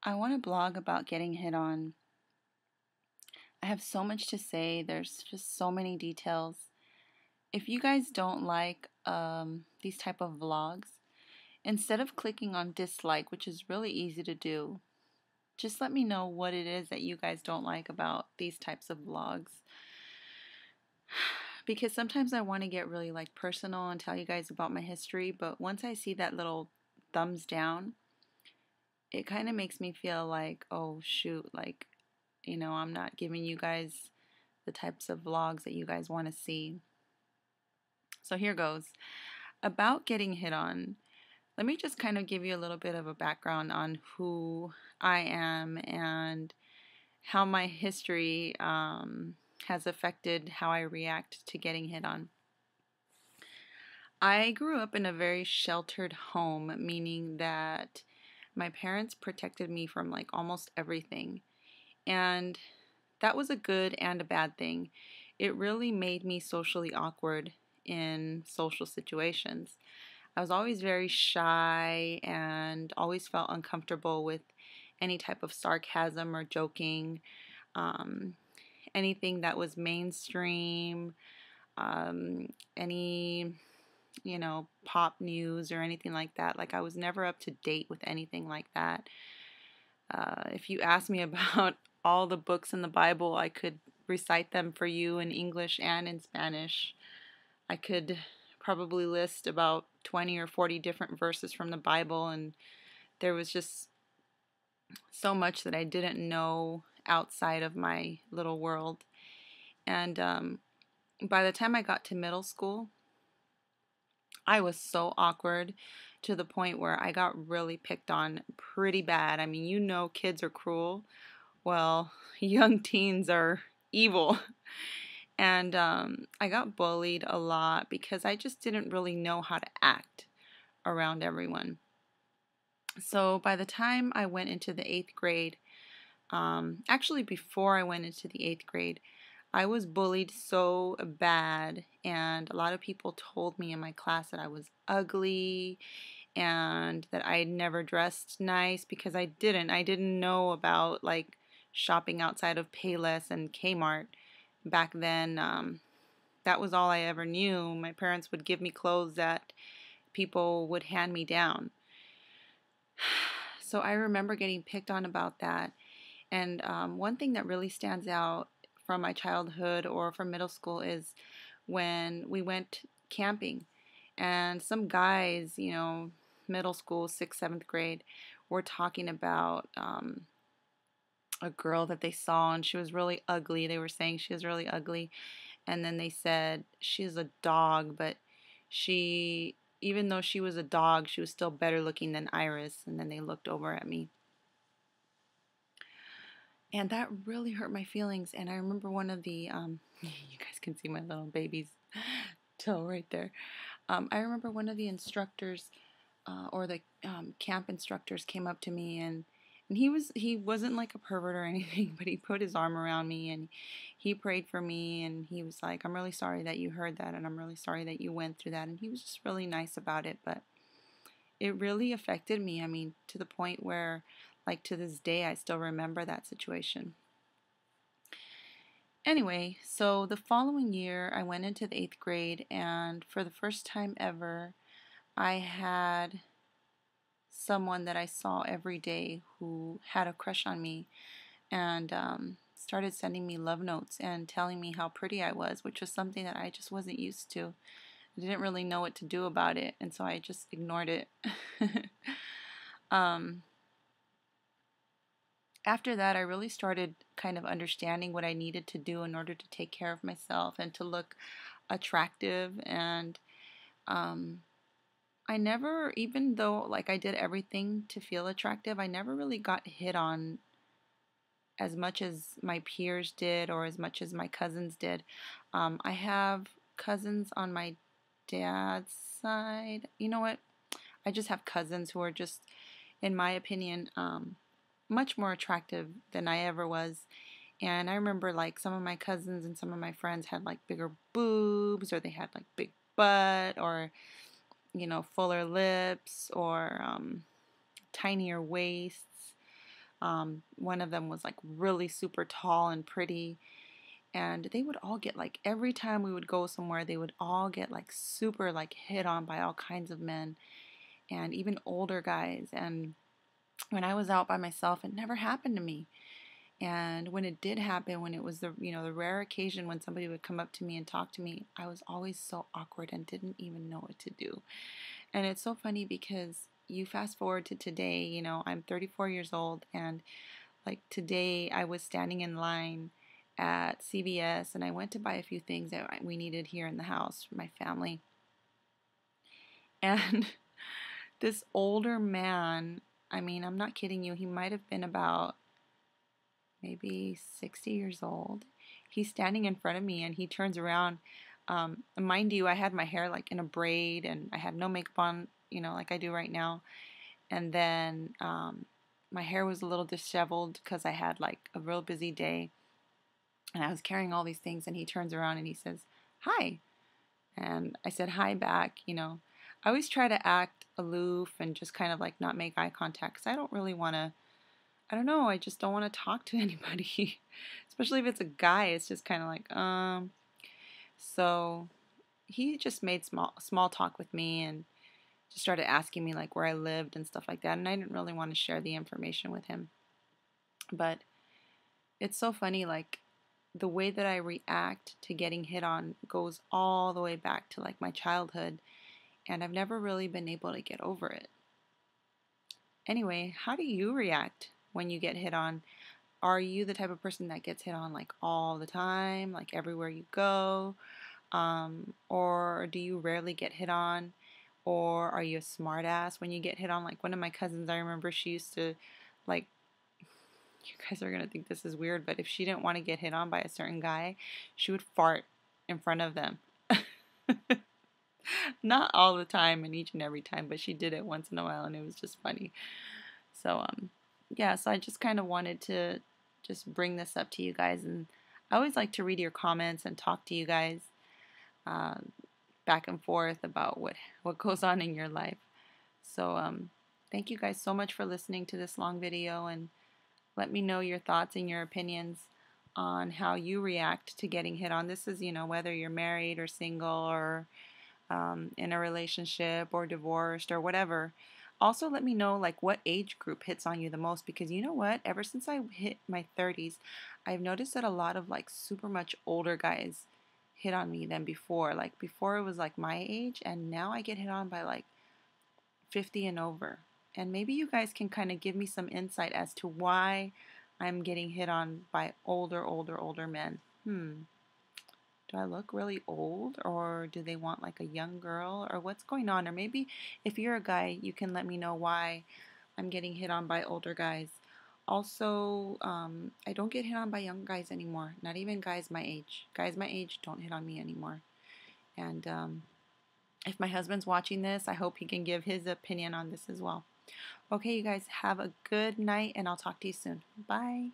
I want to blog about getting hit on. I have so much to say. There's just so many details. If you guys don't like these type of vlogs, instead of clicking on dislike, which is really easy to do, just let me know what it is that you guys don't like about these types of vlogs. Because sometimes I want to get really personal and tell you guys about my history, but once I see that little thumbs down, it kind of makes me feel like, oh shoot, I'm not giving you guys the types of vlogs that you guys want to see. So here goes. About getting hit on, let me just kind of give you a little bit of a background on who I am and how my history has affected how I react to getting hit on. I grew up in a very sheltered home, meaning that my parents protected me from almost everything. And that was a good and a bad thing. It really made me socially awkward in social situations. I was always very shy and always felt uncomfortable with any type of sarcasm or joking, um, anything that was mainstream, any, pop news or anything like that. I was never up to date with anything like that. If you ask me about all the books in the Bible, I could recite them for you in English and in Spanish. I could probably list about 20 or 40 different verses from the Bible, and there was just so much that I didn't know outside of my little world. And by the time I got to middle school, I was so awkward to the point where I got really picked on pretty bad. I mean, kids are cruel. Well, young teens are evil. And I got bullied a lot because I just didn't really know how to act around everyone. So by the time I went into the eighth grade, actually before I went into the eighth grade, I was bullied so bad, and a lot of people told me in my class that I was ugly and that I had never dressed nice because I didn't. I didn't know about shopping outside of Payless and Kmart back then. That was all I ever knew. My parents would give me clothes that people would hand me down. So I remember getting picked on about that. And one thing that really stands out from my childhood or from middle school is when we went camping. And some guys, middle school, 6th, 7th grade, were talking about a girl that they saw, and she was really ugly. They were saying she was really ugly. And then they said she's a dog, but even though she was a dog, she was still better looking than Iris. And then they looked over at me. And that really hurt my feelings. And I remember one of the, you guys can see my little baby's toe right there. I remember one of the instructors or the camp instructors came up to me, and he wasn't like a pervert or anything, but he put his arm around me and he prayed for me, and he was like, I'm really sorry that you heard that, and I'm really sorry that you went through that. And he was just really nice about it, but it really affected me. I mean, to the point where to this day I still remember that situation. Anyway, so the following year I went into the 8th grade, and for the first time ever I had someone that I saw every day who had a crush on me, and started sending me love notes and telling me how pretty I was, which was something that I just wasn't used to. I didn't really know what to do about it, and so I just ignored it. um, After that, I really started kind of understanding what I needed to do in order to take care of myself and to look attractive. And I never, even though I did everything to feel attractive, I never really got hit on as much as my peers did or as much as my cousins did. I have cousins on my dad's side. You know what? I just have cousins who are just, in my opinion, much more attractive than I ever was. And I remember some of my cousins and some of my friends had bigger boobs, or they had big butt, or fuller lips, or tinier waists. One of them was like really super tall and pretty. And they would all get like every time we would go somewhere, they would all get like super like hit on by all kinds of men and even older guys. And when I was out by myself, it never happened to me. And when it did happen, when it was the rare occasion when somebody would come up to me and talk to me, I was always so awkward and didn't even know what to do. And it's so funny because you fast forward to today, I'm 34 years old, and like today I was standing in line at CVS and I went to buy a few things that we needed here in the house for my family. And this older man, I mean, I'm not kidding you, he might have been about maybe 60 years old. He's standing in front of me and he turns around. Mind you, I had my hair like in a braid and I had no makeup on, like I do right now. And then my hair was a little disheveled because I had like a real busy day. And I was carrying all these things and he turns around and he says, "Hi." And I said hi back. I always try to act aloof and just kind of like not make eye contact because I don't really want to, I don't know, I just don't want to talk to anybody. Especially if it's a guy, it's just kind of like. So he just made small talk with me and just started asking me like where I lived and stuff like that. And I didn't really want to share the information with him. But it's so funny, like the way that I react to getting hit on goes all the way back to like my childhood. And I've never really been able to get over it. Anyway, how do you react when you get hit on? Are you the type of person that gets hit on like all the time, like everywhere you go? Or do you rarely get hit on? Or are you a smart ass when you get hit on? Like one of my cousins, I remember she used to, like, you guys are gonna think this is weird, but if she didn't want to get hit on by a certain guy, she would fart in front of them. Not all the time and each and every time, but she did it once in a while and it was just funny. So yeah, so I just kind of wanted to just bring this up to you guys, and I always like to read your comments and talk to you guys uh, back and forth about what goes on in your life. So thank you guys so much for listening to this long video, and let me know your thoughts and your opinions on how you react to getting hit on. This is, whether you're married or single or in a relationship or divorced or whatever. Also, let me know like what age group hits on you the most, because you know what? Ever since I hit my 30s, I've noticed that a lot of like super much older guys hit on me than before. Like before it was like my age, and now I get hit on by like 50 and over. And maybe you guys can kind of give me some insight as to why I'm getting hit on by older men. Do I look really old, or do they want like a young girl, or what's going on? Or maybe if you're a guy, you can let me know why I'm getting hit on by older guys. Also, I don't get hit on by young guys anymore. Not even guys my age. Guys my age don't hit on me anymore. And if my husband's watching this, I hope he can give his opinion on this as well. Okay, you guys have a good night, and I'll talk to you soon. Bye.